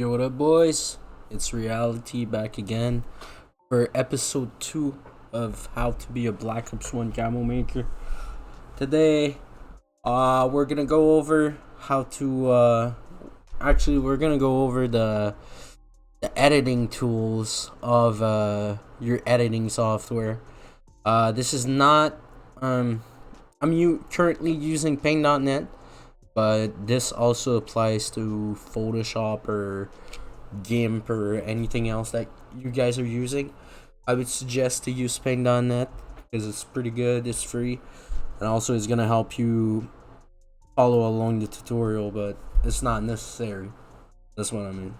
Yo, what up, boys? It's Reality back again for episode 2 of How to Be a Black Ops 1 Camo Maker. Today, we're gonna go over how to, we're gonna go over the editing tools of, your editing software. This is not, currently using Paint.net, but this also applies to Photoshop or GIMP or anything else that you guys are using. I would suggest to use Paint.net because it's pretty good, it's free, and also it's gonna help you follow along the tutorial, but it's not necessary. That's what I mean.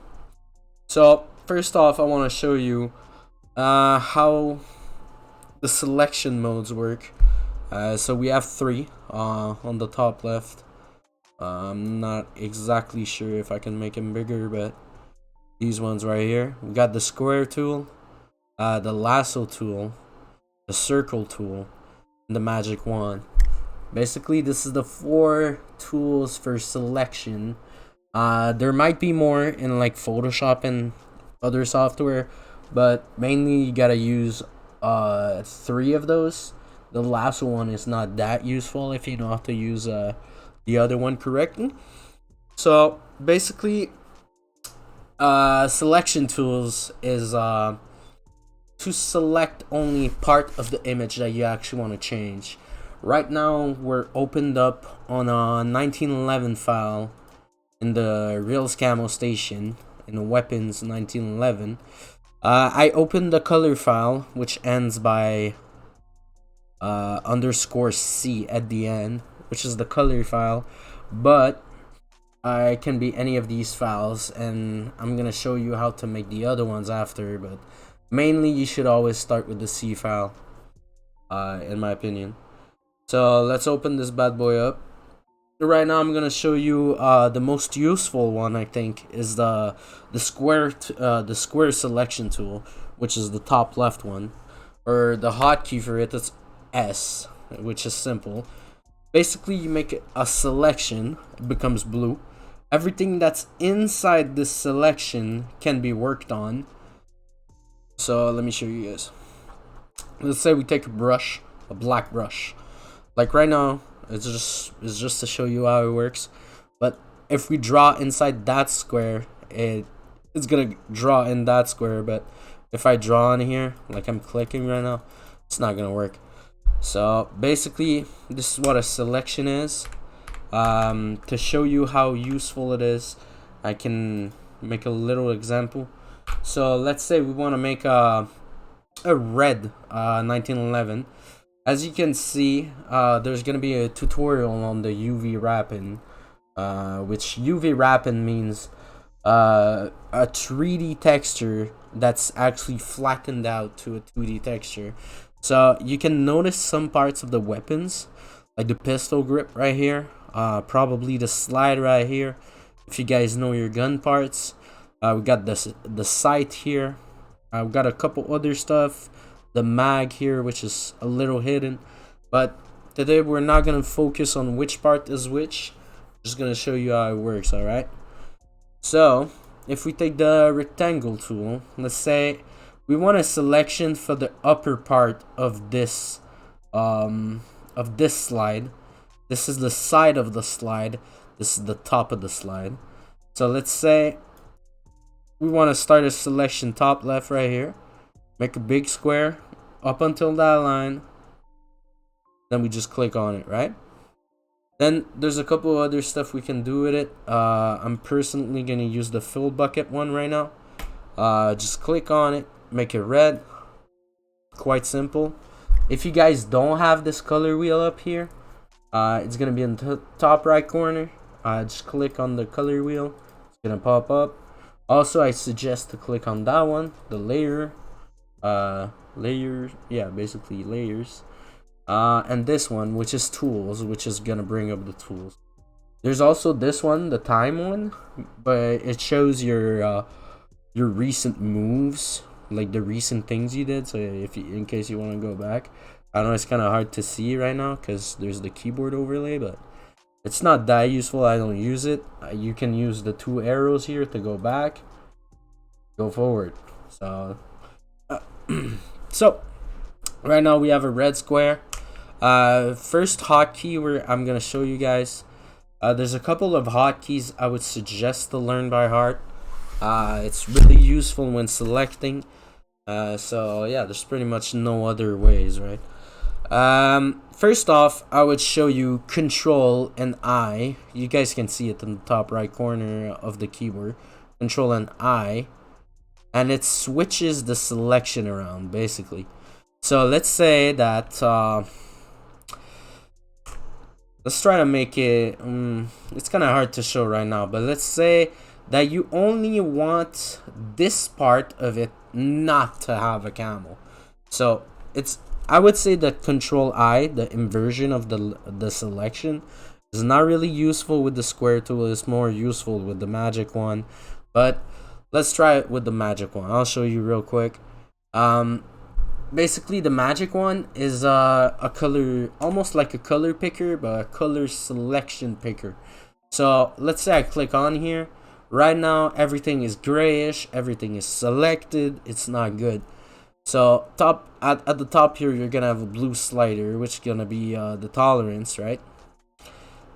So first off, I want to show you how the selection modes work. So we have three on the top left. I'm not exactly sure if I can make them bigger, but these ones right here. We got the square tool, the lasso tool, the circle tool, and the magic wand. Basically, this is the 4 tools for selection. There might be more in like Photoshop and other software, but mainly you gotta use 3 of those. The lasso one is not that useful if you know how to use the other one correctly. So basically, selection tools is to select only part of the image that you actually want to change. Right now we're opened up on a 1911 file in the Reels Camo station in the weapons 1911. I opened the color file, which ends by _C at the end, which is the color file, but it can be any of these files, and I'm gonna show you how to make the other ones after, but mainly you should always start with the C file, in my opinion. So let's open this bad boy up. Right now I'm gonna show you the most useful one. I think is the square selection tool, which is the top left one, or the hotkey for it is S, which is simple. Basically, you make a selection, it becomes blue. Everything that's inside this selection can be worked on. So let me show you guys. Let's say we take a brush, a black brush. Like right now, it's just to show you how it works. But if we draw inside that square, it's gonna draw in that square. But if I draw in here, like I'm clicking right now, it's not gonna work. So basically, this is what a selection is. To show you how useful it is, I can make a little example. So let's say we want to make a red 1911. As you can see, there's gonna be a tutorial on the UV wrapping, which UV wrapping means a 3D texture that's actually flattened out to a 2D texture. So you can notice some parts of the weapons, like the pistol grip right here, probably the slide right here. If you guys know your gun parts, we got the sight here. We got a couple other stuff, the mag here, which is a little hidden. But today we're not gonna focus on which part is which. Just gonna show you how it works. All right. So if we take the rectangle tool, let's say we want a selection for the upper part of this slide. This is the side of the slide. This is the top of the slide. So let's say we want to start a selection top left right here. Make a big square up until that line. Then we just click on it, right? Then there's a couple other stuff we can do with it. I'm personally gonna use the fill bucket one right now. Just click on it. Make it red. Quite simple. If you guys don't have this color wheel up here, it's gonna be in the top right corner. Just click on the color wheel. It's gonna pop up. Also, I suggest to click on that one, the layer, basically layers, and this one, which is tools, which is gonna bring up the tools. There's also this one, the time one, but it shows your recent moves, like the recent things you did. So in case you want to go back, I know it's kind of hard to see right now because there's the keyboard overlay, but It's not that useful. I don't use it. You can use the 2 arrows here to go back, go forward. So so right now we have a red square. First hotkey I'm gonna show you guys. There's a couple of hotkeys I would suggest to learn by heart. It's really useful when selecting. So yeah, there's pretty much no other ways, right? First off, I would show you Control and I. You guys can see it in the top right corner of the keyboard. Control and I, and it switches the selection around basically. So let's say that let's try to make it it's kind of hard to show right now, but let's say that you only want this part of it not to have a camo. So I would say that Control I, the inversion of the selection, is not really useful with the square tool. It's more useful with the magic one, but let's try it with the magic one. I'll show you real quick. Basically the magic one is a color, almost like a color picker, but a color selection picker. So let's say I click on here. Right now everything is grayish, everything is selected. It's not good. So at the top here, you're gonna have a blue slider, which is gonna be the tolerance, right?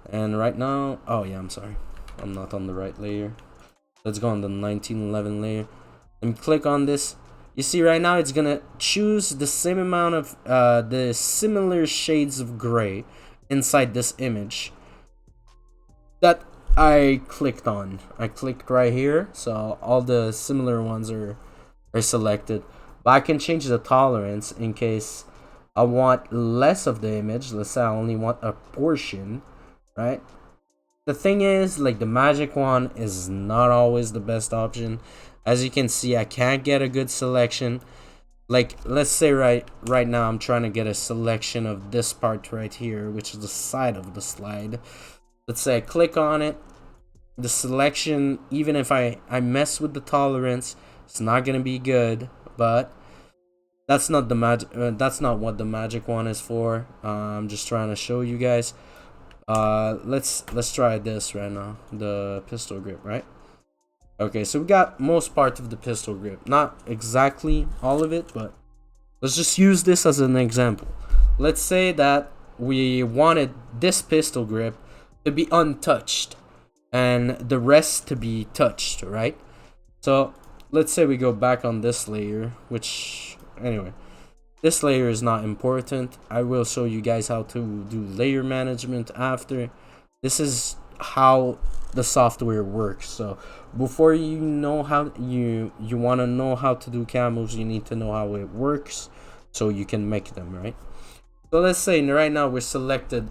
And right now, oh yeah, I'm sorry, I'm not on the right layer. Let's go on the 1911 layer and click on this. You see right now it's gonna choose the same amount of the similar shades of gray inside this image that I clicked on. I clicked right here, so all the similar ones are selected. But I can change the tolerance in case I want less of the image. Let's say I only want a portion, right? The thing is, like, the magic one is not always the best option. As you can see, I can't get a good selection. Like, let's say right now I'm trying to get a selection of this part right here, which is the side of the slide. Let's say I click on it. The selection, even if I mess with the tolerance, it's not gonna be good. But that's not the that's not what the magic one is for. I'm just trying to show you guys. Let's try this right now, the pistol grip, right? Okay, so we got most part of the pistol grip, not exactly all of it, but let's just use this as an example. Let's say that we wanted this pistol grip to be untouched and the rest to be touched, right? So let's say we go back on this layer, which, anyway, this layer is not important. I will show you guys how to do layer management after. This is how the software works. So before you know how you want to know how to do camos, you need to know how it works so you can make them, right? So let's say right now we're selected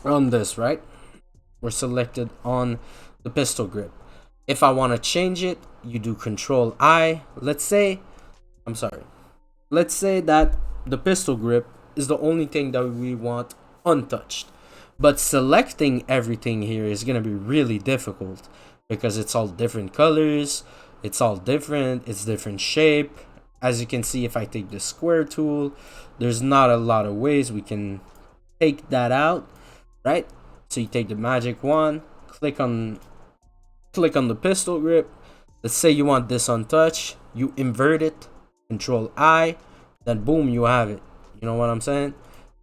on this, right? We're selected on the pistol grip. If I want to change it, you do Control I. Let's say that the pistol grip is the only thing that we want untouched. But selecting everything here is going to be really difficult because it's all different colors, it's all different, it's different shape. As you can see, if I take the square tool, there's not a lot of ways we can take that out, right? So you take the magic one, click on the pistol grip. Let's say you want this untouched, you invert it, Control I, then boom, you have it. You know what I'm saying?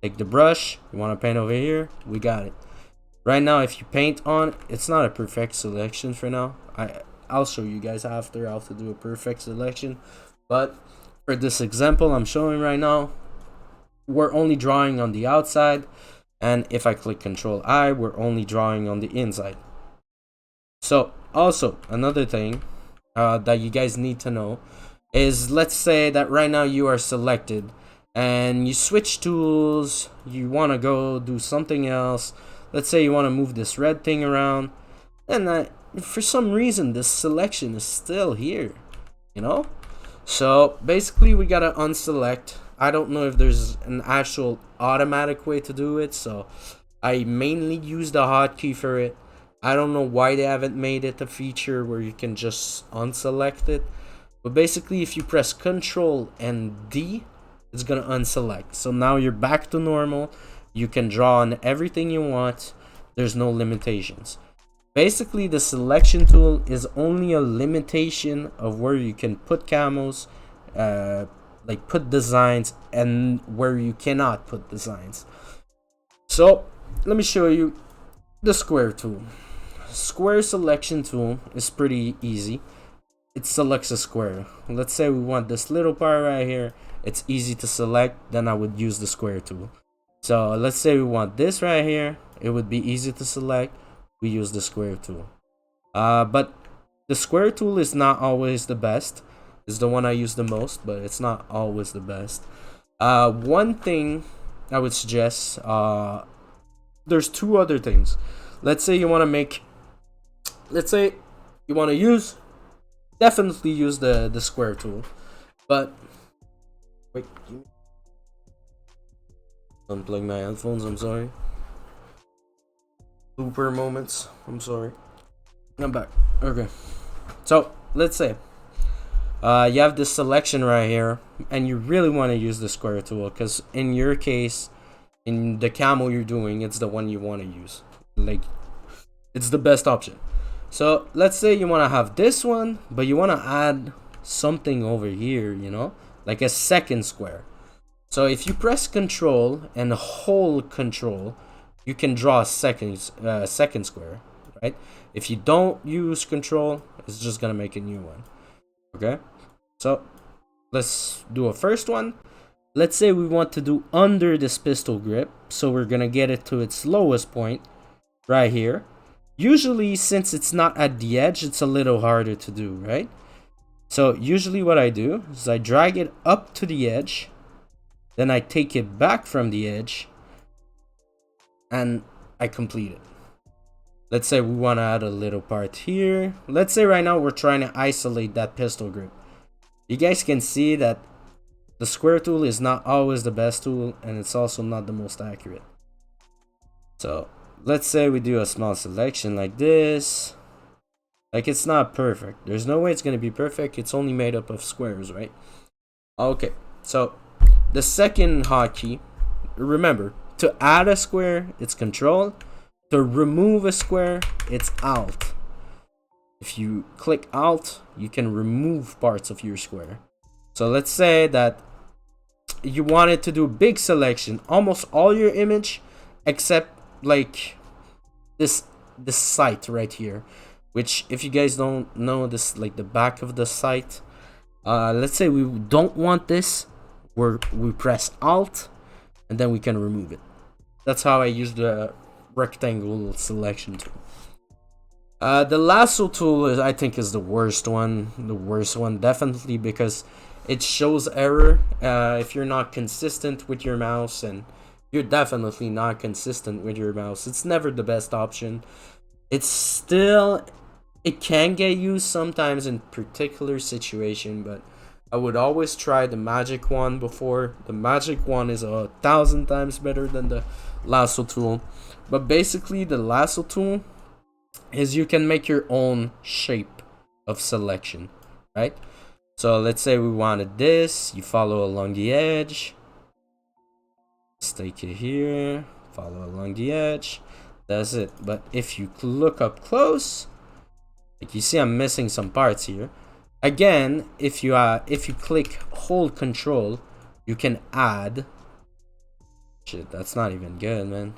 Take the brush, you want to paint over here, we got it. Right now, if you paint on, it's not a perfect selection for now. I'll show you guys after how to do a perfect selection. But for this example I'm showing right now, we're only drawing on the outside. And if I click Control I, we're only drawing on the inside. So also another thing that you guys need to know is, let's say that right now you are selected and you switch tools, you want to go do something else. Let's say you want to move this red thing around, and for some reason this selection is still here, you know? So basically we gotta unselect. I don't know if there's an actual automatic way to do it, so I mainly use the hotkey for it. I don't know why they haven't made it a feature where you can just unselect it. But basically, if you press Control and D, it's gonna unselect. So now you're back to normal. You can draw on everything you want. there's no limitations. Basically, the selection tool is only a limitation of where you can put camos, like put designs, and where you cannot put designs. So let me show you the square tool. Square selection tool is pretty easy. It selects a square. Let's say we want this little part right here. It's easy to select, then I would use the square tool. So let's say we want this right here. It would be easy to select. We use the square tool. But the square tool is not always the best. It's the one I use the most, but it's not always the best. One thing I would suggest, there's two other things. Let's say you want to make, let's say you want to use, definitely use the square tool. But wait, unplug my headphones, I'm sorry. Blooper moments, I'm sorry. I'm back. Okay, so let's say you have this selection right here, and you really want to use the square tool, because in your case, in the camo you're doing, it's the one you want to use. Like, it's the best option. So let's say you want to have this one, but you want to add something over here, you know, like a second square. So if you press Control and hold Control, you can draw a second square, right? If you don't use Control, it's just gonna make a new one. Okay, so let's do a first one. Let's say we want to do under this pistol grip, so we're gonna get it to its lowest point right here. Usually, since it's not at the edge, it's a little harder to do, right? So usually what I do is I drag it up to the edge, then I take it back from the edge, and I complete it. Let's say we want to add a little part here. Let's say right now we're trying to isolate that pistol grip. You guys can see that the square tool is not always the best tool, and it's also not the most accurate. So let's say we do a small selection like this. Like, it's not perfect. There's no way it's going to be perfect. It's only made up of squares, right? Okay, so the second hotkey, remember, to add a square, it's Control. To remove a square, it's Alt. If you click Alt, you can remove parts of your square. So let's say that you wanted to do a big selection, almost all your image, except like this site right here, which, if you guys don't know, this like the back of the site. Let's say we don't want this, we press Alt, and then we can remove it. That's how I use the rectangle selection tool. The lasso tool is, I think, is the worst one. The worst one, definitely, because it shows error if you're not consistent with your mouse, and you're definitely not consistent with your mouse. It's never the best option. It's still, it can get used sometimes in particular situation, but I would always try the magic wand before. The magic wand is 1,000 times better than the lasso tool. But basically, the lasso tool is you can make your own shape of selection, right? So let's say we wanted this. You follow along the edge. Stake it here. Follow along the edge. That's it. But if you look up close, like you see, I'm missing some parts here. Again, if you click hold Control, you can add. Shit, that's not even good, man.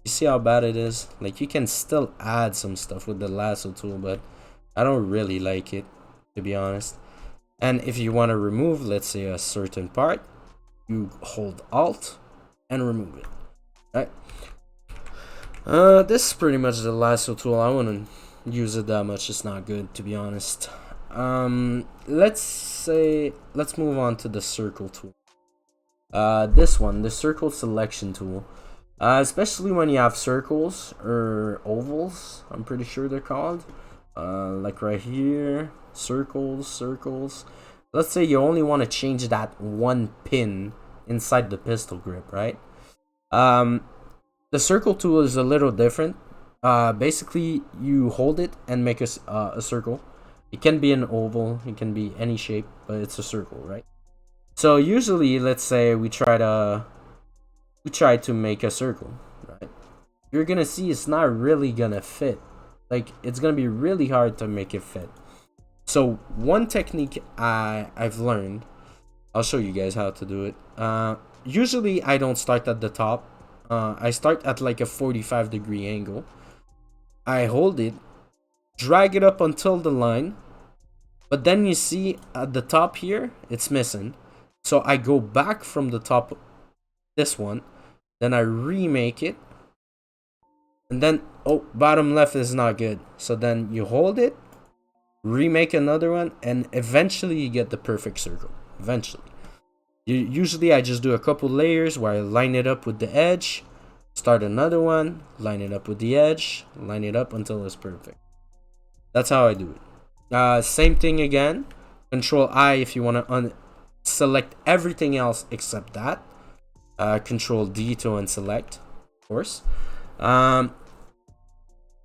You see how bad it is? Like, you can still add some stuff with the lasso tool, but I don't really like it, to be honest. And if you want to remove, let's say, a certain part, you hold Alt and remove it, right? This is pretty much the lasso tool. I wouldn't use it that much. It's not good, to be honest. Let's move on to the circle tool. This one, the circle selection tool. Especially when you have circles or ovals, I'm pretty sure they're called. Like right here, circles. Let's say you only want to change that one pin inside the pistol grip, right? The circle tool is a little different. Basically, you hold it and make a circle. It can be an oval, it can be any shape, but it's a circle, right? So usually, let's say we try to make a circle, right? you're gonna see it's not really gonna fit. Like, it's gonna be really hard to make it fit. So one technique I've learned, I'll show you guys how to do it. Usually I don't start at the top. I start at like a 45-degree angle. I hold it, drag it up until the line, but then you see at the top here, it's missing. So I go back from the top, this one, then I remake it, and then, oh, bottom left is not good. So then you hold it, remake another one, and eventually you get the perfect circle. Eventually. Usually I just do a couple layers where I line it up with the edge, start another one, line it up with the edge, line it up until it's perfect. That's how I do it. Same thing again. Control I if you want to select everything else except that. Control D to unselect, of course.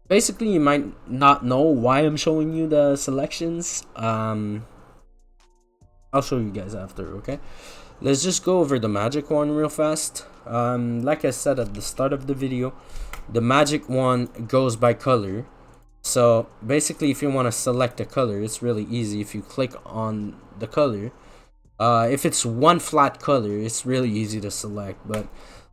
Basically, you might not know why I'm showing you the selections. I'll show you guys after, okay? Let's just go over the magic wand real fast. Like I said at the start of the video, the magic wand goes by color. So basically, if you want to select a color, it's really easy. If you click on the color, if it's one flat color, it's really easy to select. But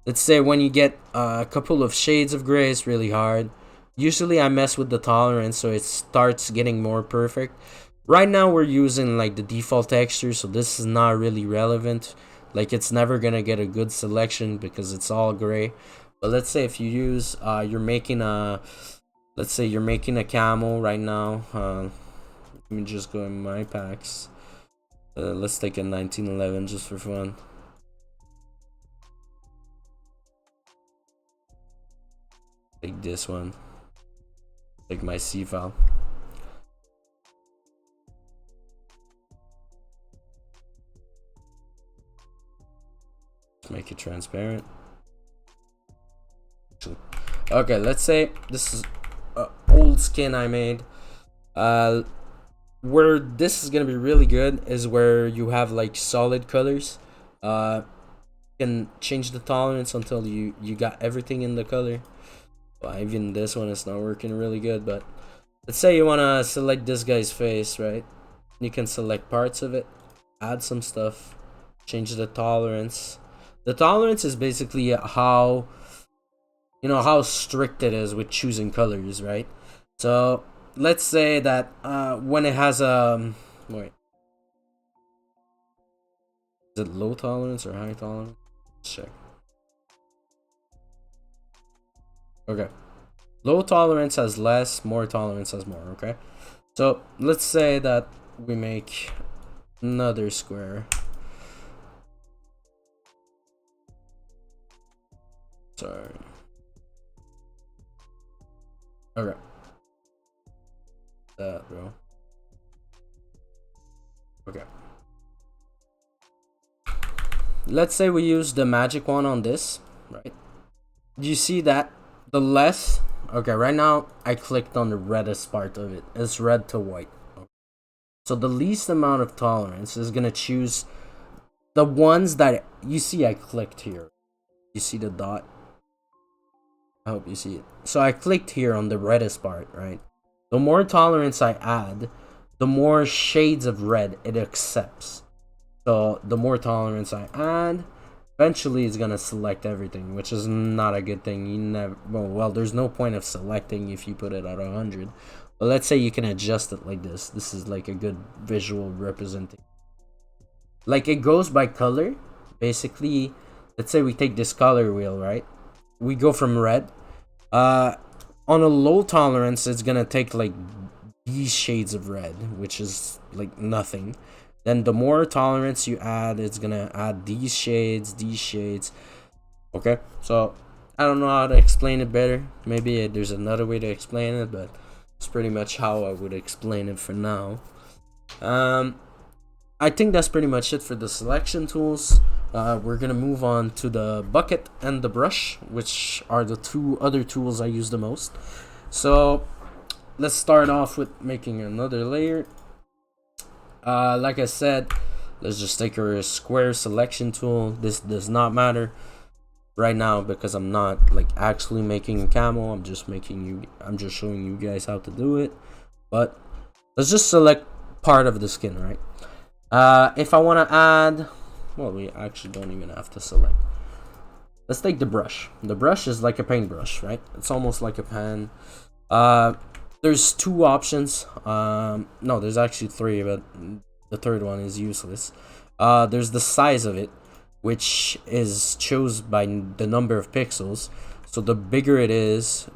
let's say when you get a couple of shades of gray, it's really hard. Usually I mess with the tolerance so it starts getting more perfect. Right now we're using like the default texture, so this is not really relevant. Like, it's never gonna get a good selection because it's all gray. But let's say if you use you're making a, let's say you're making a camo right now. Let me just go in my packs. Let's take a 1911 just for fun. Take this one. Take my C file. Make it transparent. Okay, let's say this is old skin I made. Where this is gonna be really good is where you have like solid colors. You can change the tolerance until you got everything in the color. Well, even this one is not working really good, but let's say you want to select this guy's face, right? You can select parts of it, add some stuff, change the tolerance. The tolerance is basically how, you know, how strict it is with choosing colors, right? So let's say that when it has a wait, is it low tolerance or high tolerance? Let's check. Okay, low tolerance has less, more tolerance has more. Okay, so let's say that we make another square. Sorry. Okay. That, bro. Okay. Let's say we use the magic wand on this, right? Do you see that the less? Okay, right now I clicked on the reddest part of it. It's red to white. So the least amount of tolerance is gonna choose the ones that you see. I clicked here. You see the dot? I hope you see it. So I clicked here on the reddest part, right? The more tolerance I add, the more shades of red it accepts. So the more tolerance I add, eventually it's gonna select everything, which is not a good thing. You never, well, there's no point of selecting if you put it at 100. But let's say you can adjust it like this. This is like a good visual representation. Like, it goes by color. Basically, let's say we take this color wheel, right? We go from red. On a low tolerance, it's gonna take like these shades of red, which is like nothing. Then the more tolerance you add, it's gonna add these shades. Okay, so I don't know how to explain it better. Maybe there's another way to explain it, but it's pretty much how I would explain it for now. I think that's pretty much it for the selection tools. We're gonna move on to the bucket and the brush, which are the two other tools I use the most. So let's start off with making another layer. Like I said, let's just take our square selection tool. This does not matter. right now because I'm not like actually making a camo. I'm just showing you guys how to do it. But let's just select part of the skin, right? If I want to add, well, we actually don't even have to select. Let's take the brush. The brush is like a paintbrush, right? It's almost like a pen. There's two options. No, there's actually three, but the third one is useless. There's the size of it, which is chosen by the number of pixels. So the bigger it is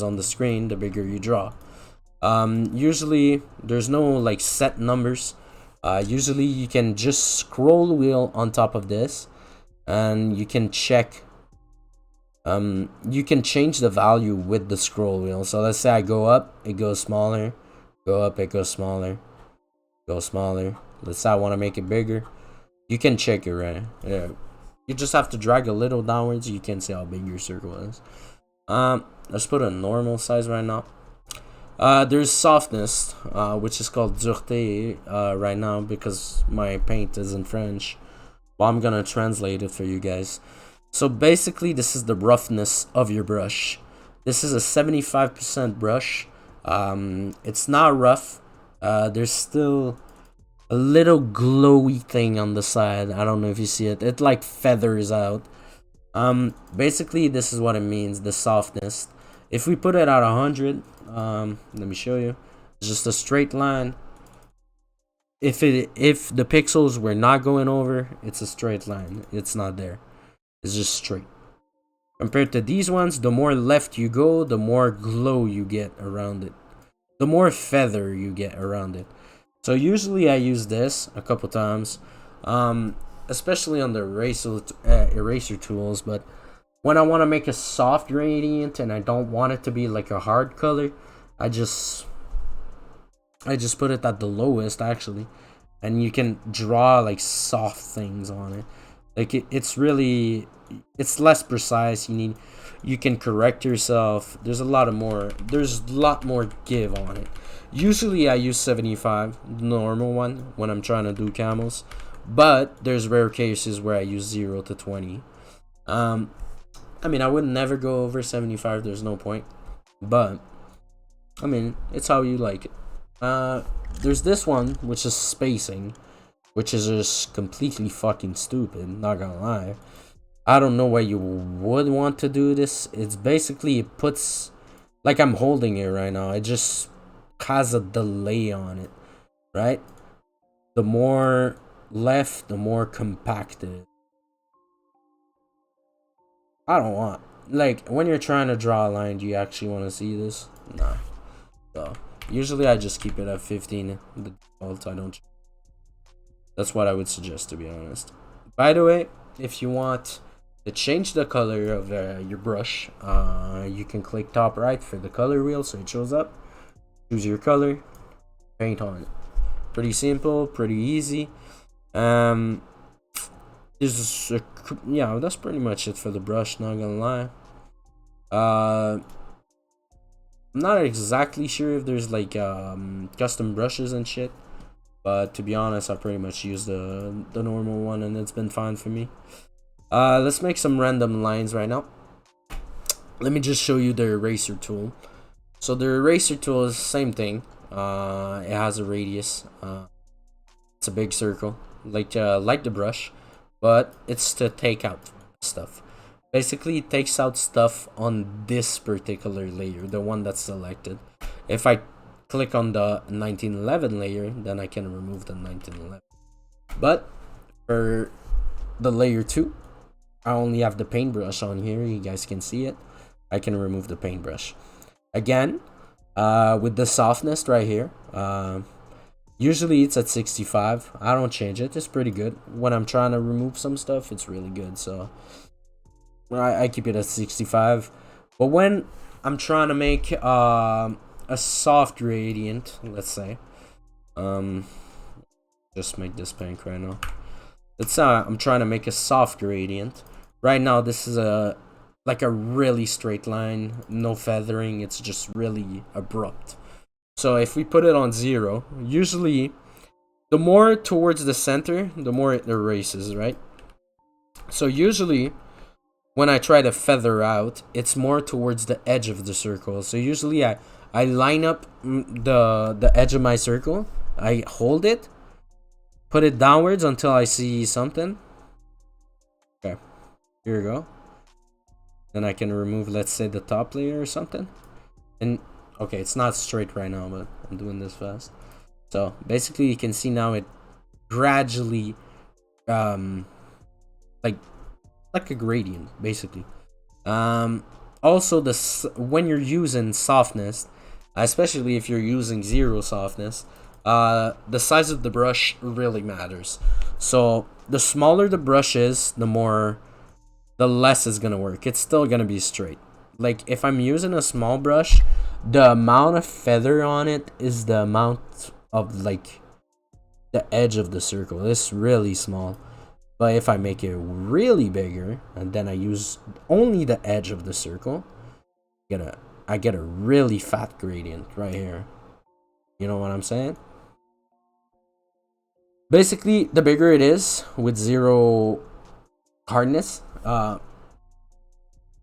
on the screen, the bigger you draw. Usually there's no like set numbers. Usually you can just scroll wheel on top of this, and you can check. You can change the value with the scroll wheel. So let's say I go up, it goes smaller. Go up, it goes smaller. Go smaller. Let's say I want to make it bigger. You can check it, right? Yeah. You just have to drag a little downwards. You can see how big your circle is. Let's put a normal size right now. There's softness, which is called dureté right now because my paint is in French. Well, I'm gonna translate it for you guys. So basically, this is the roughness of your brush. This is a 75% brush. It's not rough. There's still a little glowy thing on the side. I don't know if you see it. It like feathers out. Basically, this is what it means, the softness. If we put it at 100, let me show you. It's just a straight line. If the pixels were not going over, it's a straight line. It's not there. It's just straight. Compared to these ones, the more left you go, the more glow you get around it. The more feather you get around it. So usually I use this a couple times, especially on the eraser tools. But when I want to make a soft gradient and I don't want it to be like a hard color, I just put it at the lowest actually, and you can draw like soft things on it. Like it's less precise. You can correct yourself. There's a lot more give on it. Usually I use 75, the normal one, when I'm trying to do camos, but there's rare cases where I use 0 to 20. I mean, I would never go over 75. There's no point, but I mean, it's how you like it. There's this one, which is spacing, which is just completely fucking stupid, not gonna lie. I don't know why you would want to do this. It's basically, it puts, like I'm holding it right now, it just has a delay on it, right? The more left, the more compacted. I don't want, like, when you're trying to draw a line, do you actually want to see this? Nah. So usually I just keep it at 15. The default, I don't. That's what I would suggest, to be honest. By the way, if you want to change the color of your brush, you can click top right for the color wheel so it shows up. Choose your color, paint on it. Pretty simple, pretty easy. Yeah, that's pretty much it for the brush, not gonna lie. I'm not exactly sure if there's like custom brushes and shit, but to be honest, I pretty much use the normal one and it's been fine for me. Let's make some random lines right now. Let me just show you the eraser tool. So the eraser tool is the same thing. It has a radius. It's a big circle, like the brush, but it's to take out stuff. Basically, it takes out stuff on this particular layer, the one that's selected. If I click on the 1911 layer, then I can remove the 1911. But for the layer 2, I only have the paintbrush on here. You guys can see it. I can remove the paintbrush. Again, with the softness right here, usually it's at 65. I don't change it. It's pretty good. When I'm trying to remove some stuff, it's really good. So I keep it at 65. But when I'm trying to make a soft gradient, let's say, just make this pink right now. Let's say I'm trying to make a soft gradient. Right now, this is like a really straight line, no feathering. It's just really abrupt. So if we put it on 0, usually the more towards the center, the more it erases, right? So usually when I try to feather out, it's more towards the edge of the circle. So usually I line up the edge of my circle. I hold it, put it downwards until I see something. Okay, here we go. Then I can remove, let's say, the top layer or something. And okay, it's not straight right now, but I'm doing this fast. So basically you can see now it gradually like a gradient basically. Also when you're using softness, especially if you're using zero softness, the size of the brush really matters. So the smaller the brush is, the less it's gonna work. It's still gonna be straight. Like if I'm using a small brush, the amount of feather on it is the amount of like the edge of the circle. It's really small. But if I make it really bigger and then I use only the edge of the circle, I get a really fat gradient right here. You know what I'm saying? Basically, the bigger it is with zero hardness,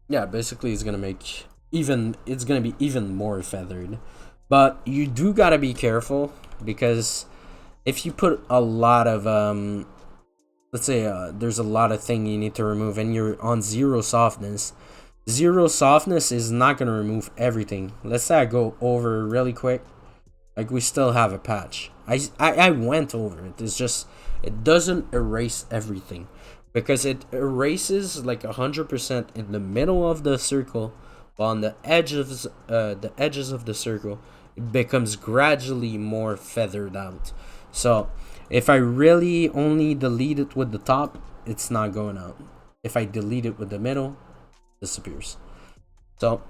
yeah, basically it's gonna make it's gonna be even more feathered. But you do gotta be careful, because if you put a lot of let's say there's a lot of thing you need to remove and you're on zero softness is not gonna remove everything. Let's say I go over really quick, like we still have a patch. I went over it. It's just it doesn't erase everything, because it erases like 100% in the middle of the circle, while on the edges of the circle it becomes gradually more feathered out. So if I really only delete it with the top, it's not going out. If I delete it with the middle, it disappears. So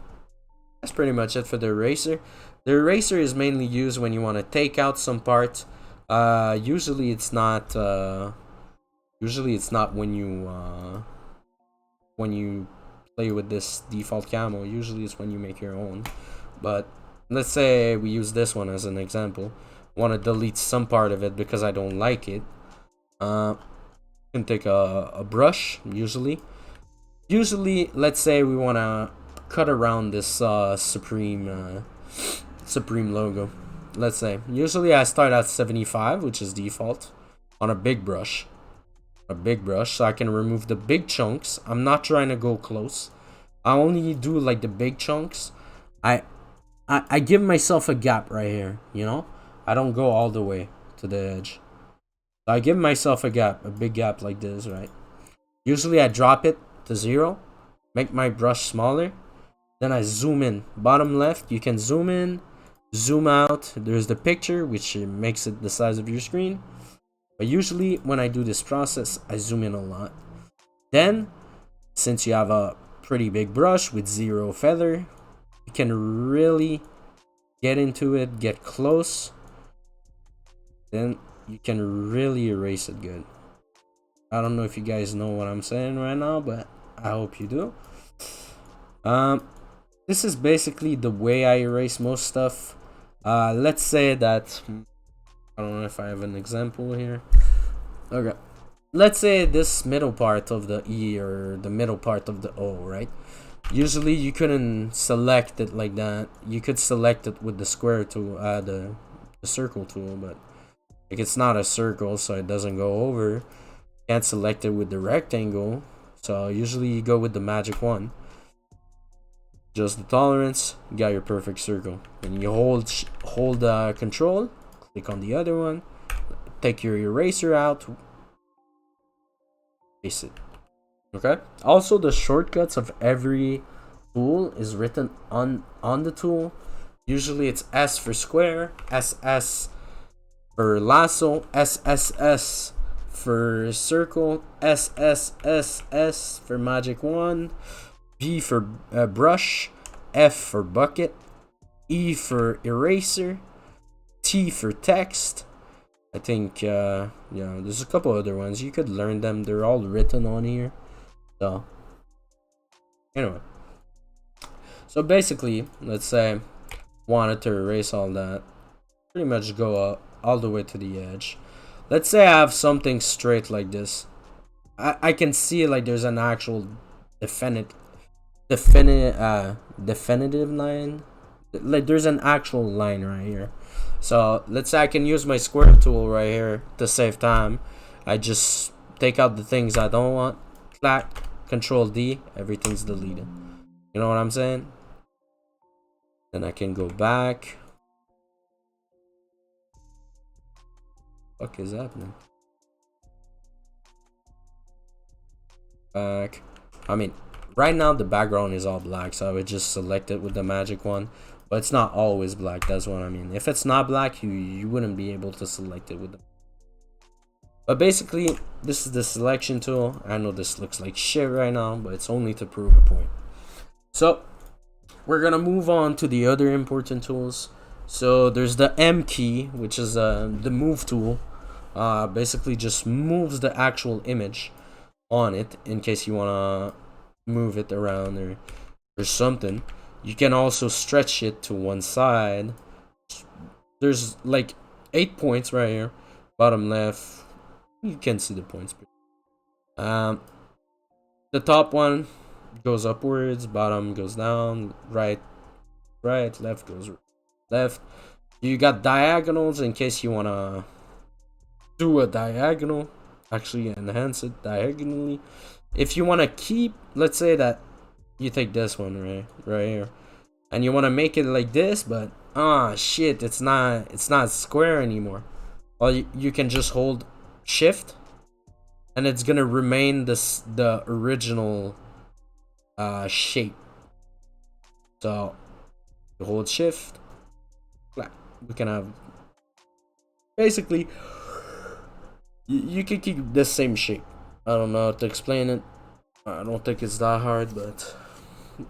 that's pretty much it for the eraser. The eraser is mainly used when you want to take out some parts. Usually it's not when you play with this default camo. Usually it's when you make your own. But let's say we use this one as an example. Want to delete some part of it because I don't like it. You can take a brush. Usually let's say we want to cut around this Supreme logo. Let's say usually I start at 75, which is default, on a big brush, so I can remove the big chunks. I'm not trying to go close. I only do like the big chunks. I give myself a gap right here, you know. I don't go all the way to the edge. So I give myself a gap, a big gap like this, right? Usually I drop it to 0, make my brush smaller, then I zoom in. Bottom left, you can zoom in, zoom out. There's the picture, which makes it the size of your screen. But usually when I do this process, I zoom in a lot. Then, since you have a pretty big brush with 0 feather, you can really get into it, get close. Then you can really erase it good. I don't know if you guys know what I'm saying right now, but I hope you do. This is basically the way I erase most stuff. Let's say that I don't know if I have an example here. Okay, let's say this middle part of the E or the middle part of the O, right? Usually you couldn't select it like that. You could select it with the square tool, the circle tool, but like it's not a circle, so it doesn't go over. Can't select it with the rectangle, so usually you go with the magic one. Just the tolerance, you got your perfect circle. And you hold control, click on the other one, take your eraser out, erase it. Okay. Also, the shortcuts of every tool is written on the tool. Usually it's S for square, SS for lasso, SSS for circle, SSSS for magic wand, B for brush, F for bucket, E for eraser, T for text. I think yeah, there's a couple other ones. You could learn them. They're all written on here. So anyway, so basically, let's say wanted to erase all that, pretty much go all the way to the edge. Let's say I have something straight like this. I can see like there's an actual definitive line. Like there's an actual line right here. So let's say I can use my square tool right here to save time. I just take out the things I don't want. Clack, Control D, everything's deleted. You know what I'm saying? Then I can go back. What is happening? Back. I mean, right now the background is all black, so I would just select it with the magic one. But it's not always black, that's what I mean. If it's not black, you wouldn't be able to select it with them. But basically, this is the selection tool. I know this looks like shit right now, but it's only to prove a point. So, we're gonna move on to the other important tools. So, there's the M key, which is the move tool. Basically just moves the actual image on it in case you wanna move it around or something. You can also stretch it to one side. There's like 8 points right here. Bottom left, you can see the points. The top one goes upwards, bottom goes down, right, left goes left. You got diagonals in case you wanna do a diagonal, actually enhance it diagonally. If you wanna keep, let's say that you take this one right here, and you want to make it like this, but shit, it's not square anymore. Well, you can just hold shift and it's gonna remain the original shape. So you hold shift, we can have basically you can keep the same shape. I don't know how to explain it. I don't think it's that hard, but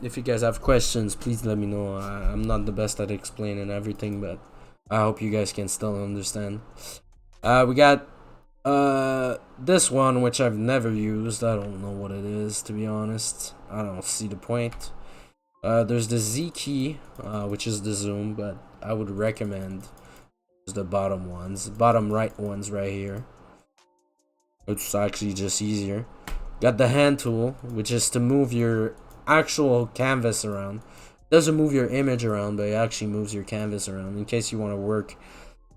if you guys have questions, please let me know. I'm not the best at explaining everything, but I hope you guys can still understand. We got this one, which I've never used. I don't know what it is, to be honest. I don't see the point. There's the Z key, which is the zoom, but I would recommend the bottom ones, bottom right ones right here. It's actually just easier. Got the hand tool, which is to move your actual canvas around. It doesn't move your image around, but it actually moves your canvas around in case you want to work.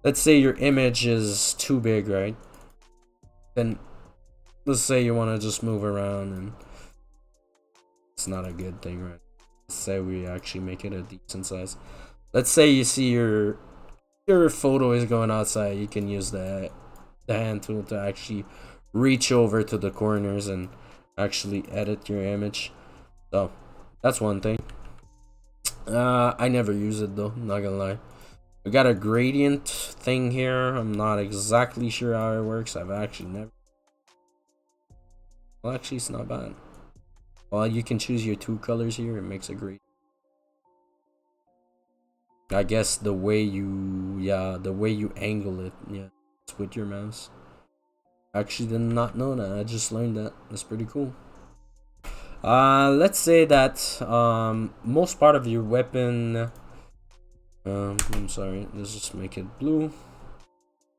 Let's say your image is too big, right? Then let's say you want to just move around and it's not a good thing, right? Let's say we actually make it a decent size. Let's say you see your photo is going outside. You can use the hand tool to actually reach over to the corners and actually edit your image. So that's one thing. I never use it though, not gonna lie. We got a gradient thing here. I'm not exactly sure how it works. I've actually never. Well, actually, it's not bad. Well, you can choose your two colors here. It makes a gradient. I guess the way you angle it, yeah, it's with your mouse. I actually did not know that. I just learned that. That's pretty cool. Let's say that most part of your weapon. I'm sorry. Let's just make it blue.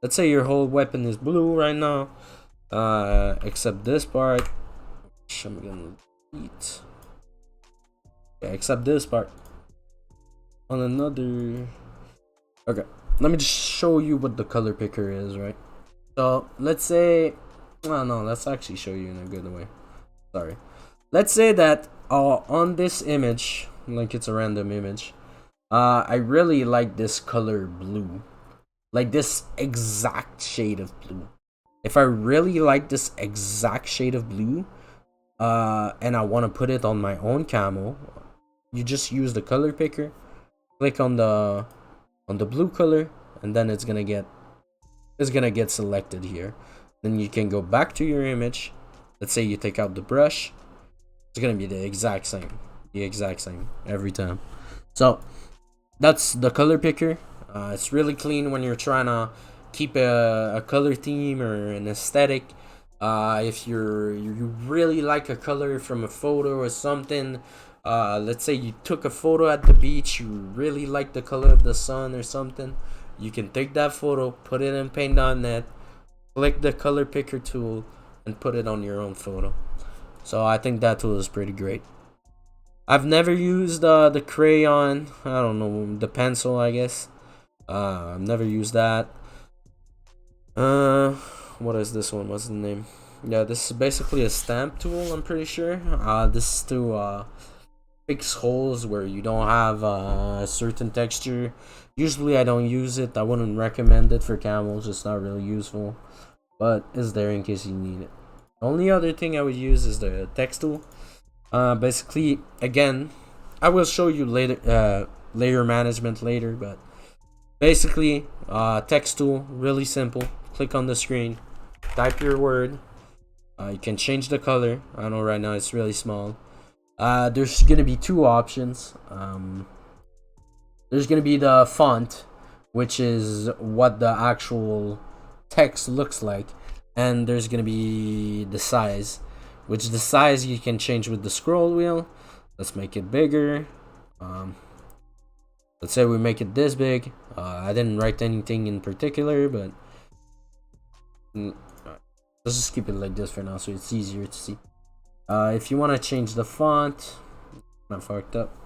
Let's say your whole weapon is blue right now, except this part. Which I'm gonna delete. Yeah, except this part. On another. Okay, let me just show you what the color picker is, right? So let's say, oh no, let's actually show you in a good way. Sorry. Let's say that on this image, like it's a random image, I really like this color blue, like this exact shade of blue. If I really like this exact shade of blue, and I want to put it on my own camo, you just use the color picker, click on the blue color, and then it's gonna get selected here. Then you can go back to your image. Let's say you take out the brush. It's gonna be the exact same every time. So that's the color picker. It's really clean when you're trying to keep a color theme or an aesthetic. If you really like a color from a photo or something, let's say you took a photo at the beach, you really like the color of the sun or something, you can take that photo, put it in Paint.net, click the color picker tool, and put it on your own photo. So I think that tool is pretty great. I've never used the crayon. I don't know, the pencil, I guess. I've never used that. What is this one? What's the name? Yeah, this is basically a stamp tool, I'm pretty sure. This is to fix holes where you don't have a certain texture. Usually I don't use it. I wouldn't recommend it for camels. It's not really useful, but it's there in case you need it. The only other thing I would use is the text tool. Basically, again, I will show you later, layer management later, but basically, text tool, really simple. Click on the screen, type your word. You can change the color. I know right now it's really small. There's gonna be two options. There's gonna be the font, which is what the actual text looks like, and there's gonna be the size, which the size you can change with the scroll wheel. Let's make it bigger. Let's say we make it this big. I didn't write anything in particular, but let's just keep it like this for now so it's easier to see. If you want to change the font, not fucked up.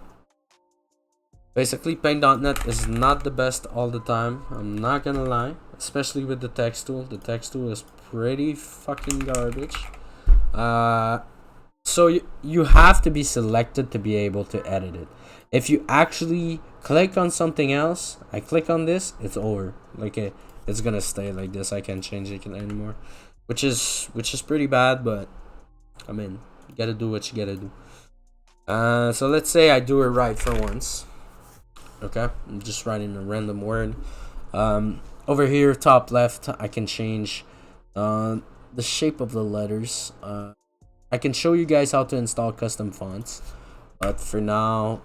Basically, Paint.net is not the best all the time. I'm not gonna lie, especially with the text tool. The text tool is pretty fucking garbage. So you have to be selected to be able to edit it. If you actually click on something else, I click on this, it's over. Like it's gonna stay like this. I can't change it anymore, which is pretty bad. But I mean, you gotta do what you gotta do. So let's say I do it right for once. Okay, I'm just writing a random word. Over here, top left, I can change the shape of the letters. I can show you guys how to install custom fonts, but for now,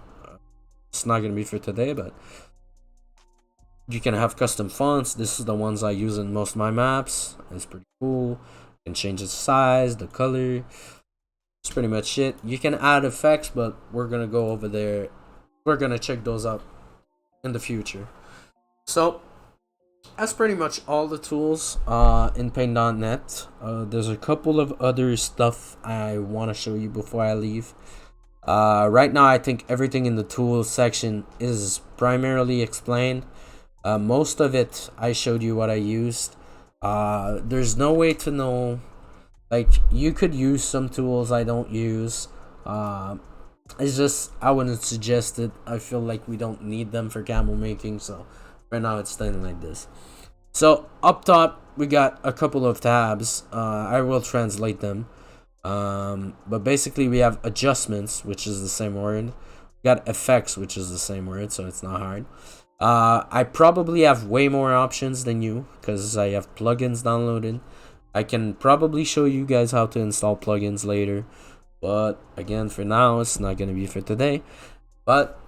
it's not gonna be for today. But you can have custom fonts. This is the ones I use in most of my maps. It's pretty cool. You can change the size, the color. That's pretty much it. You can add effects, but we're gonna go over there. We're gonna check those out in the future. So that's pretty much all the tools in Paint.net. There's a couple of other stuff I want to show you before I leave. Right now I think everything in the tools section is primarily explained. Most of it I showed you what I used. There's no way to know, like, you could use some tools I don't use. It's just I wouldn't suggest it. I feel like we don't need them for camel making, so right now it's staying like this. So up top we got a couple of tabs. I will translate them. But basically we have adjustments, which is the same word. We got effects, which is the same word, so it's not hard. I probably have way more options than you because I have plugins downloaded. I can probably show you guys how to install plugins later, but again, for now it's not gonna be for today. But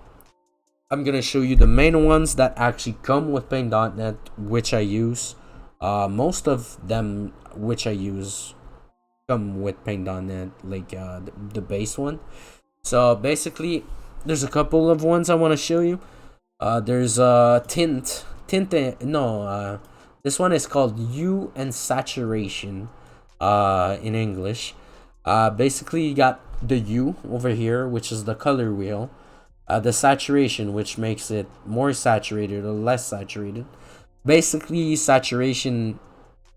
I'm gonna show you the main ones that actually come with Paint.net, which I use. Most of them which I use come with Paint.net, like the base one. So basically, there's a couple of ones I want to show you. There's tint. This one is called hue and saturation in English. Basically, you got the hue over here, which is the color wheel. The saturation, which makes it more saturated or less saturated. Basically, saturation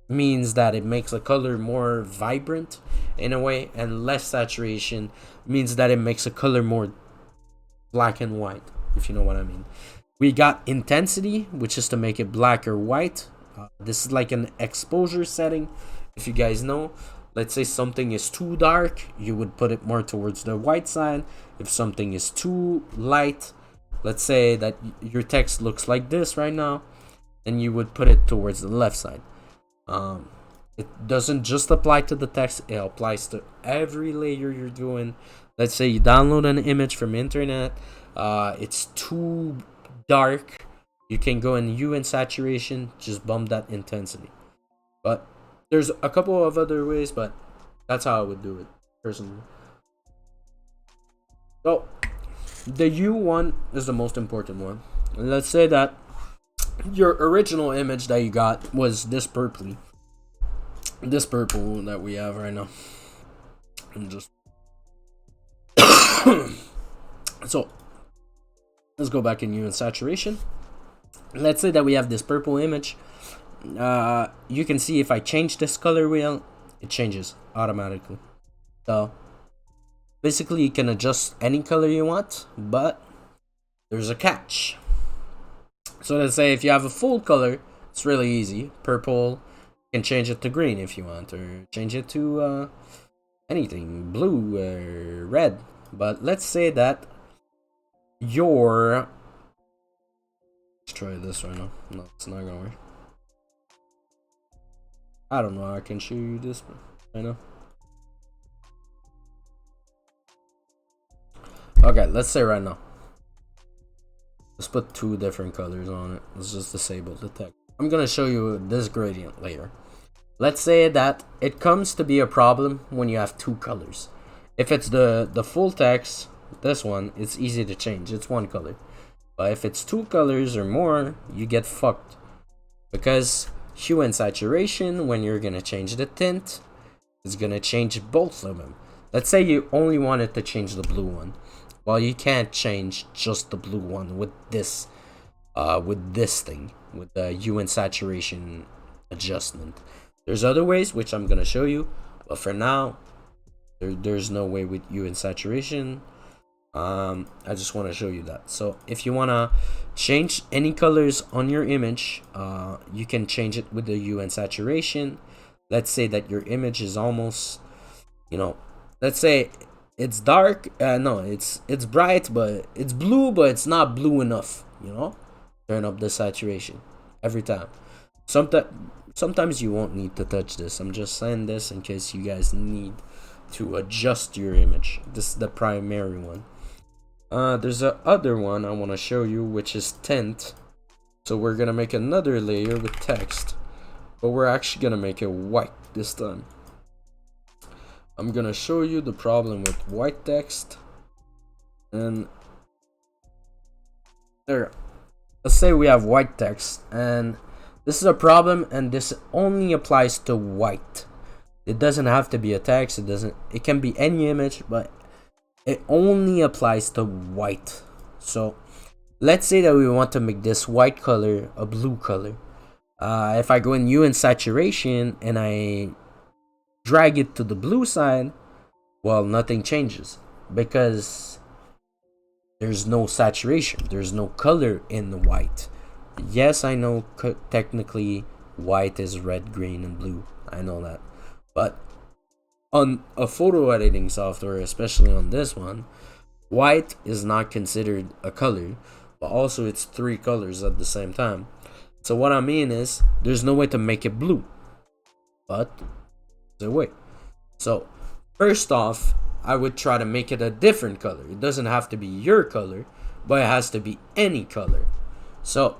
means that it makes a color more vibrant in a way, and less saturation means that it makes a color more black and white, if you know what I mean. We got intensity, which is to make it black or white. This is like an exposure setting, if you guys know. Let's say something is too dark, you would put it more towards the white side. If something is too light, let's say that your text looks like this right now, and you would put it towards the left side. It doesn't just apply to the text, it applies to every layer you're doing. Let's say you download an image from internet, it's too dark, you can go in hue and saturation, just bump that intensity. But there's a couple of other ways, but that's how I would do it personally. So the hue one is the most important one. Let's say that your original image that you got was this purple that we have right now. I'm just So let's go back in hue and saturation. Let's say that we have this purple image. You can see if I change this color wheel, it changes automatically. So basically you can adjust any color you want, but there's a catch. So let's say if you have a full color, it's really easy. Purple, you can change it to green if you want, or change it to anything, blue or red. But let's say that your, let's try this right now. No, it's not gonna work. I don't know how I can show you this right now. Okay, let's say right now. Let's put 2 different colors on it. Let's just disable the text. I'm gonna show you this gradient layer. Let's say that it comes to be a problem when you have 2 colors. If it's the full text, this one, it's easy to change. It's 1 color. But if it's 2 colors or more, you get fucked. Because hue and saturation, when you're gonna change the tint, is gonna change both of them. Let's say you only wanted to change the blue one. Well, you can't change just the blue one with this thing, with the hue and saturation adjustment. There's other ways, which I'm gonna show you, but for now, there's no way with hue and saturation. I just want to show you that. So if you want to change any colors on your image, you can change it with the hue and saturation. Let's say that your image is almost, let's say it's dark. No, it's bright, but it's blue, but it's not blue enough. Turn up the saturation every time. Sometimes you won't need to touch this. I'm just saying this in case you guys need to adjust your image. This is the primary one. There's a other one I want to show you, which is tint. So we're gonna make another layer with text, but we're actually gonna make it white this time. I'm gonna show you the problem with white text, and there. Let's say we have white text, and this is a problem, and this only applies to white. It doesn't have to be a text. It can be any image, but it only applies to white. So let's say that we want to make this white color a blue color. If I go in hue and saturation and I drag it to the blue side, well, nothing changes because there's no saturation. There's no color in the white. Yes, I know technically white is red, green, and blue. I know that. But on a photo editing software, especially on this one, white is not considered a color, but also it's 3 colors at the same time. So what I mean is, there's no way to make it blue, but there's a way. So first off, I would try to make it a different color. It doesn't have to be your color, but it has to be any color. So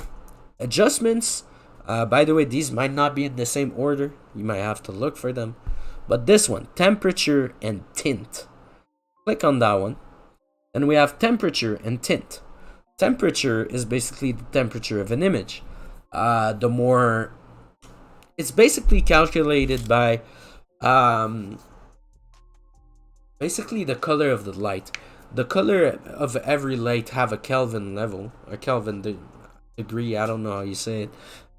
adjustments, by the way, these might not be in the same order. You might have to look for them. But this one, temperature and tint. Click on that one. And we have temperature and tint. Temperature is basically the temperature of an image. It's basically calculated by basically the color of the light. The color of every light have a Kelvin level, a Kelvin degree. I don't know how you say it,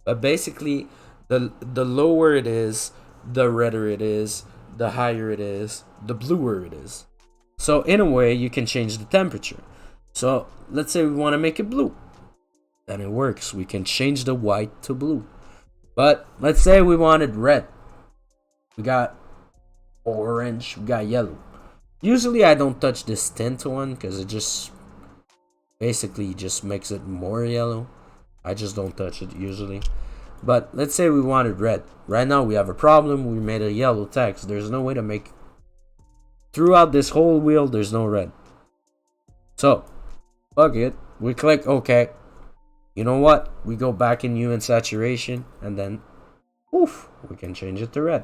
but basically the lower it is, the redder it is, the higher it is, the bluer it is. So in a way, you can change the temperature. So let's say we want to make it blue. Then it works. We can change the white to blue. But let's say we wanted red. We got orange, we got yellow. Usually I don't touch this tint one because it just basically just makes it more yellow. I just don't touch it usually. But let's say we wanted red. Right now we have a problem. We made a yellow text. There's no way to make, throughout this whole wheel, there's no red. So, fuck it. We click OK. You know what? We go back in hue and saturation, and then, oof, we can change it to red.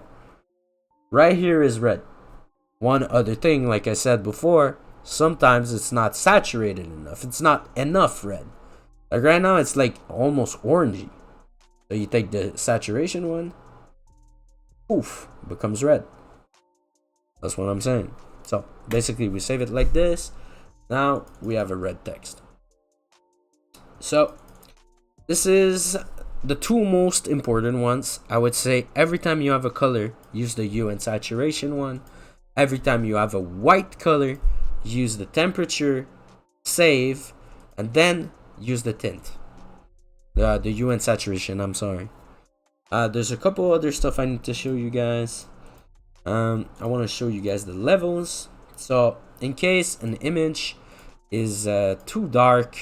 Right here is red. One other thing, like I said before, sometimes it's not saturated enough. It's not enough red. Like right now, it's like almost orangey. So you take the saturation one, poof, becomes red. That's what I'm saying. So basically we save it like this. Now we have a red text. So this is the two most important ones. I would say every time you have a color, use the hue and saturation one. Every time you have a white color, use the temperature, save, and then use the tint. The hue and saturation, I'm sorry. There's a couple other stuff I need to show you guys. I want to show you guys the levels. So in case an image is too dark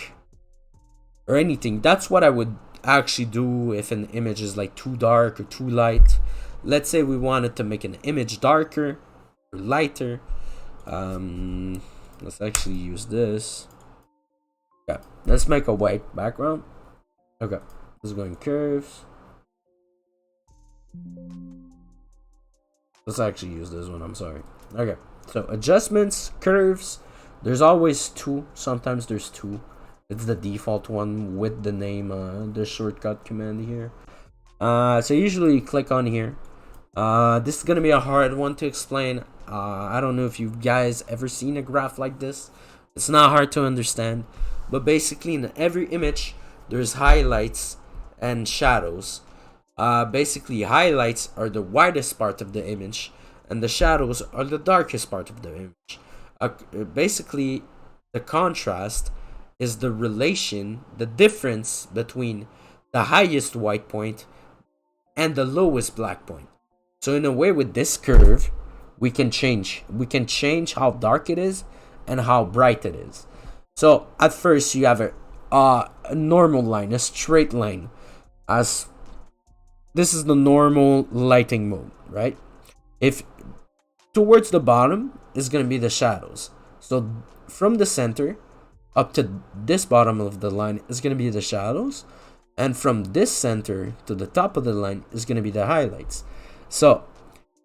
or anything, that's what I would actually do if an image is like too dark or too light. Let's say we wanted to make an image darker or lighter. Let's actually use this. Okay, let's make a white background. Okay, let's go in curves. Let's actually use this one, I'm sorry. Okay, so adjustments, curves. There's always two. Sometimes there's two. It's the default one with the name, the shortcut command here. So usually you click on here. This is gonna be a hard one to explain. I don't know if you guys ever seen a graph like this. It's not hard to understand, but basically in every image there's highlights and shadows. Basically highlights are the widest part of the image and the shadows are the darkest part of the image. Basically the contrast is the relation, the difference between the highest white point and the lowest black point. So in a way, with this curve, we can change how dark it is and how bright it is. So at first you have a normal line, a straight line, as this is the normal lighting mode, right? If towards the bottom is going to be the shadows. So from the center up to this bottom of the line is going to be the shadows, and from this center to the top of the line is going to be the highlights. So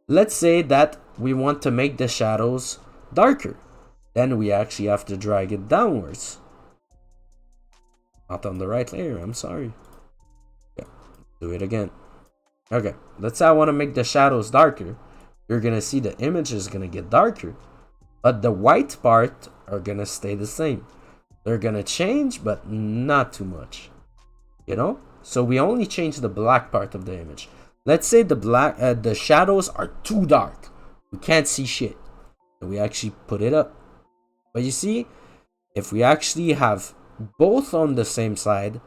let's say that we want to make the shadows darker, then we actually have to drag it downwards. Not on the right layer, I'm sorry. Okay, do it again. Okay, let's say I want to make the shadows darker. You're gonna see the image is gonna get darker, but the white part are gonna stay the same. They're gonna change, but not too much, you know. So we only change the black part of the image. Let's say the shadows are too dark, we can't see shit, and we actually put it up. But you see, if we actually have both on the same side,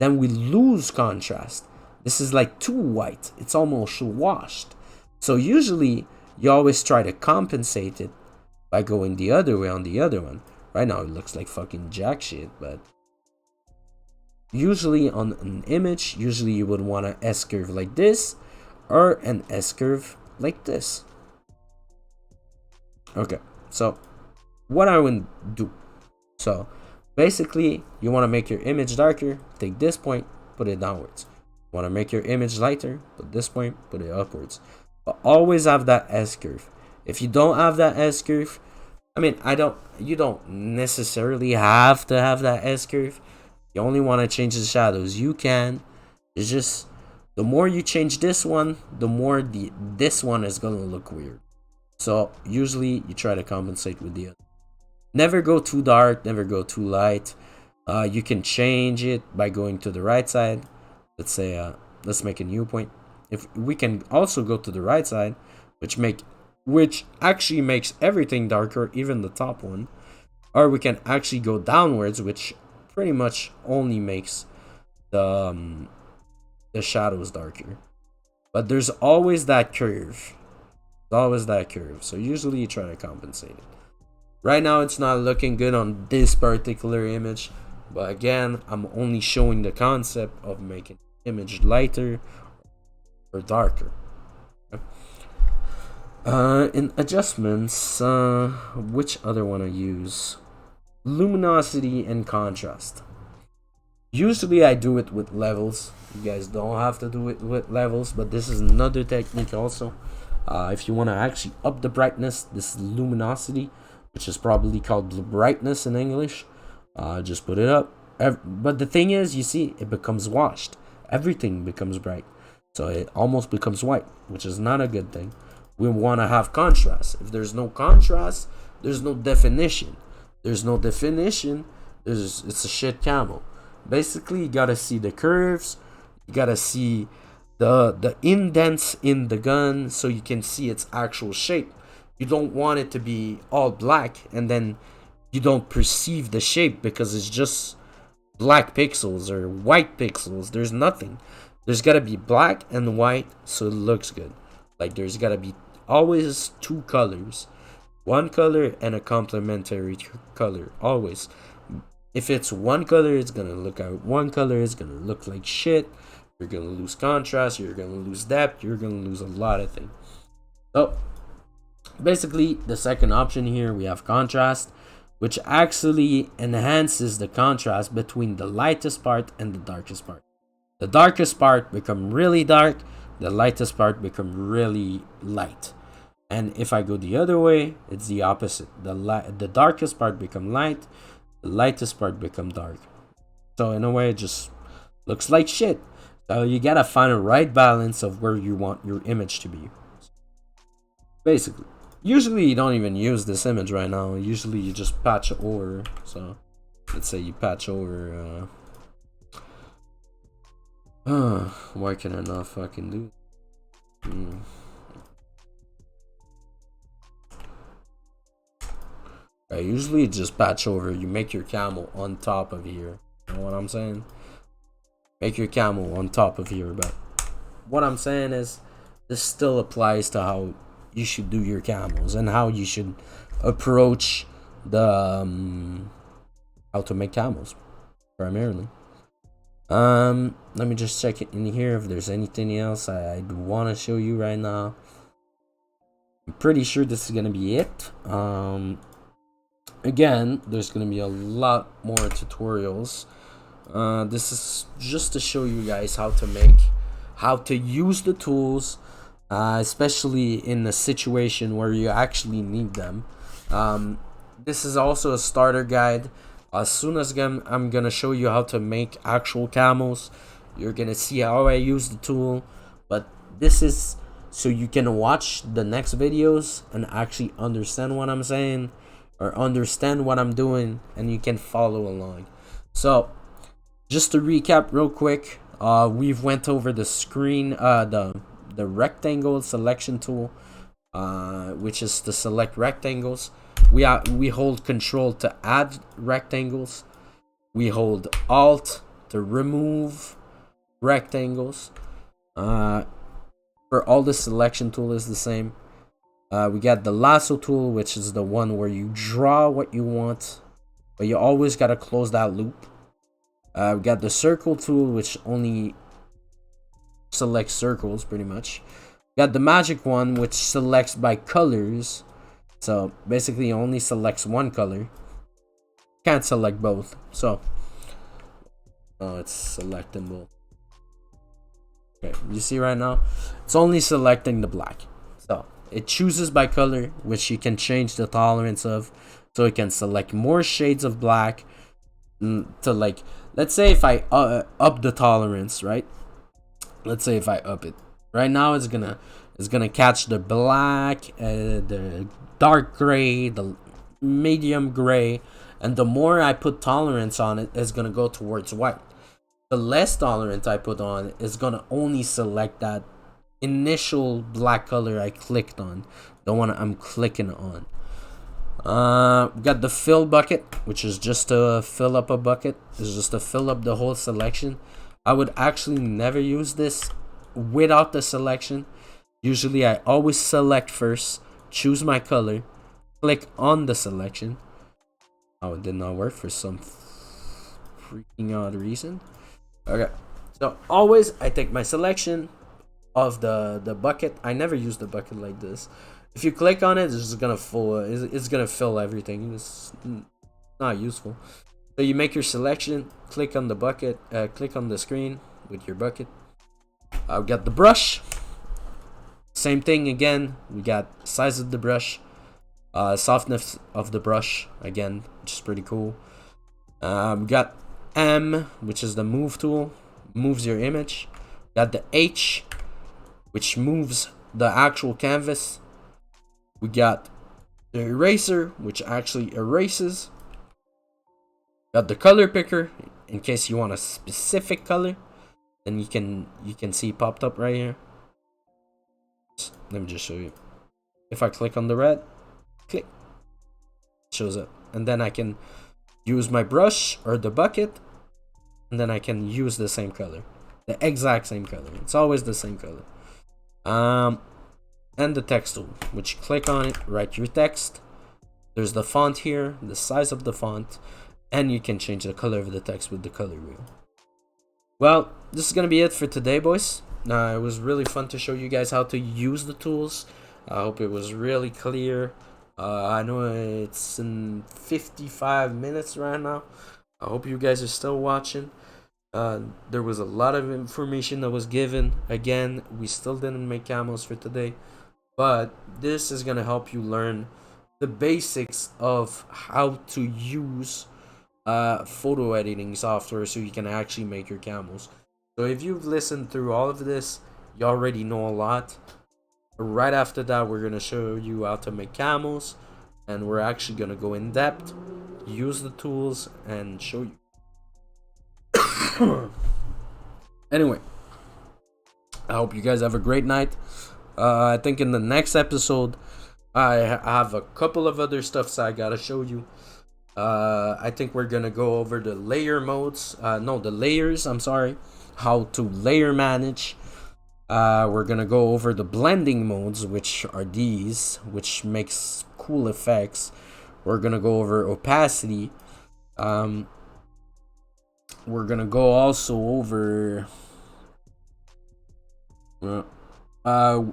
then we lose contrast. This is like too white, it's almost washed. So usually you always try to compensate it by going the other way on the other one. Right now it looks like fucking jack shit, but usually on an image, usually you would want an S curve like this or an S curve like this. Okay, so what I would do, so basically you want to make your image darker, take this point, put it downwards. You want to make your image lighter, put this point, put it upwards. But always have that S curve. If you don't have that S curve, I mean, you don't necessarily have to have that S curve. You only want to change the shadows, you can. It's just the more you change this one, the more this one is gonna look weird. So usually you try to compensate with the other. Never go too dark, never go too light. You can change it by going to the right side. Let's say let's make a new point. If we can also go to the right side, which actually makes everything darker, even the top one. Or we can actually go downwards, which pretty much only makes the shadows darker. But there's always that curve. There's always that curve. So usually you try to compensate it. Right now it's not looking good on this particular image. But again, I'm only showing the concept of making the image lighter or darker. In adjustments, which other one I use? Luminosity and contrast. Usually I do it with levels. You guys don't have to do it with levels, but this is another technique also. If you want to actually up the brightness, this is luminosity, which is probably called brightness in English. Just put it up. But the thing is, you see, it becomes washed. Everything becomes bright. So it almost becomes white, which is not a good thing. We want to have contrast. If there's no contrast, there's no definition. there's no definition, it's a shit camo. Basically, you gotta see the curves, you gotta see the indents in the gun so you can see its actual shape. You don't want it to be all black and then you don't perceive the shape because it's just black pixels or white pixels. There's nothing. There's gotta be black and white so it looks good. Like there's gotta be always two colors, one color and a complementary color. Always. If it's one color, it's gonna look out one color. It's gonna look like shit. You're gonna lose contrast. You're gonna lose depth. You're gonna lose a lot of things. So basically, the second option here, we have contrast, which actually enhances the contrast between the lightest part and the darkest part. The darkest part become really dark, the lightest part become really light. And if I go the other way, it's the opposite. The darkest part become light, the lightest part become dark. So in a way, it just looks like shit. So you gotta find a right balance of where you want your image to be. Basically. Usually you don't even use this image right now. Usually you just patch over. So let's say you patch over why can I not fucking do I usually just patch over. You make your camo on top of here. You know what I'm saying? Make your camo on top of here. But what I'm saying is this still applies to how you should do your camos and how you should approach the how to make camos primarily. Let me just check it in here if there's anything else I'd want to show you right now. I'm pretty sure this is gonna be it. Again, there's gonna be a lot more tutorials. This is just to show you guys how to use the tools, especially in a situation where you actually need them. This is also a starter guide. As soon as I'm gonna show you how to make actual camos, you're gonna see how I use the tool. But this is so you can watch the next videos and actually understand what I'm saying or understand what I'm doing, and you can follow along. So just to recap real quick, we've went over the screen, the rectangle selection tool, which is to select rectangles. We hold control to add rectangles. We hold alt to remove rectangles. For all the selection tool is the same. We got the lasso tool, which is the one where you draw what you want, but you always gotta close that loop. We got the circle tool, which only selects circles pretty much. We got the magic one, which selects by colors. So basically only selects one color. Can't select both. So it's selecting both. Okay, you see right now it's only selecting the black. So it chooses by color, which you can change the tolerance of, so it can select more shades of black to, like, let's say if I up the tolerance, right? Let's say if I up it right now, it's gonna catch the black, the dark gray, the medium gray, and the more I put tolerance on it, it's gonna go towards white. The less tolerance I put on is gonna only select that initial black color I clicked on, the one I'm clicking on. We got the fill bucket, which is just to fill up a bucket. It's just to fill up the whole selection. I would actually never use this without the selection. Usually I always select first, choose my color, click on the selection. Oh, it did not work for some freaking odd reason. Okay, so always I take my selection of the bucket. I never use the bucket like this. If you click on it, it's just gonna it's gonna fill everything. It's not useful. So you make your selection, click on the bucket, click on the screen with your bucket. I've got the brush. Same thing again. We got size of the brush, softness of the brush again, which is pretty cool. We got M, which is the move tool, moves your image. Got the H, which moves the actual canvas. We got the eraser, which actually erases. Got the color picker in case you want a specific color. Then you can see popped up right here. Let me just show you. If I click on the red, click, it shows up, and then I can use my brush or the bucket, and then I can use the same color, the exact same color. It's always the same color. And the text tool, which click on it, write your text. There's the font here, the size of the font, and you can change the color of the text with the color wheel. Well, this is gonna be it for today, boys. It was really fun to show you guys how to use the tools. I hope it was really clear. I know it's in 55 minutes right now. I hope you guys are still watching. There was a lot of information that was given. Again, we still didn't make camos for today, but this is gonna help you learn the basics of how to use photo editing software so you can actually make your camos. So if you've listened through all of this, you already know a lot. Right after that, we're gonna show you how to make camos, and we're actually gonna go in depth, use the tools, and show you. Anyway, I hope you guys have a great night. I think in the next episode, I have a couple of other stuffs I gotta show you. I think we're gonna go over the layer modes. The layers. I'm sorry. How to layer manage. We're gonna go over the blending modes, which are these, which makes cool effects. We're gonna go over opacity. We're gonna go also over.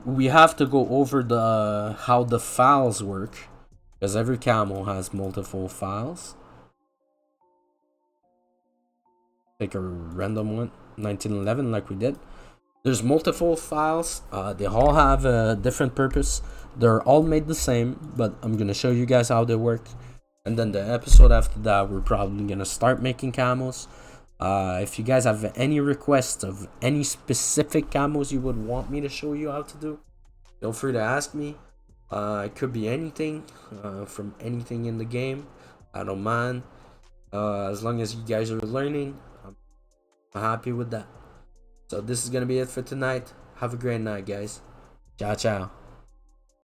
We have to go over the how the files work, because every camo has multiple files. Take a random one, 1911, like we did. There's multiple files. They all have a different purpose. They're all made the same, but I'm gonna show you guys how they work. And then the episode after that, we're probably gonna start making camos. If you guys have any requests of any specific camos you would want me to show you how to do, feel free to ask me. It could be anything, from anything in the game. I don't mind. As long as you guys are learning, I'm happy with that. So this is gonna be it for tonight. Have a great night, guys. Ciao, ciao.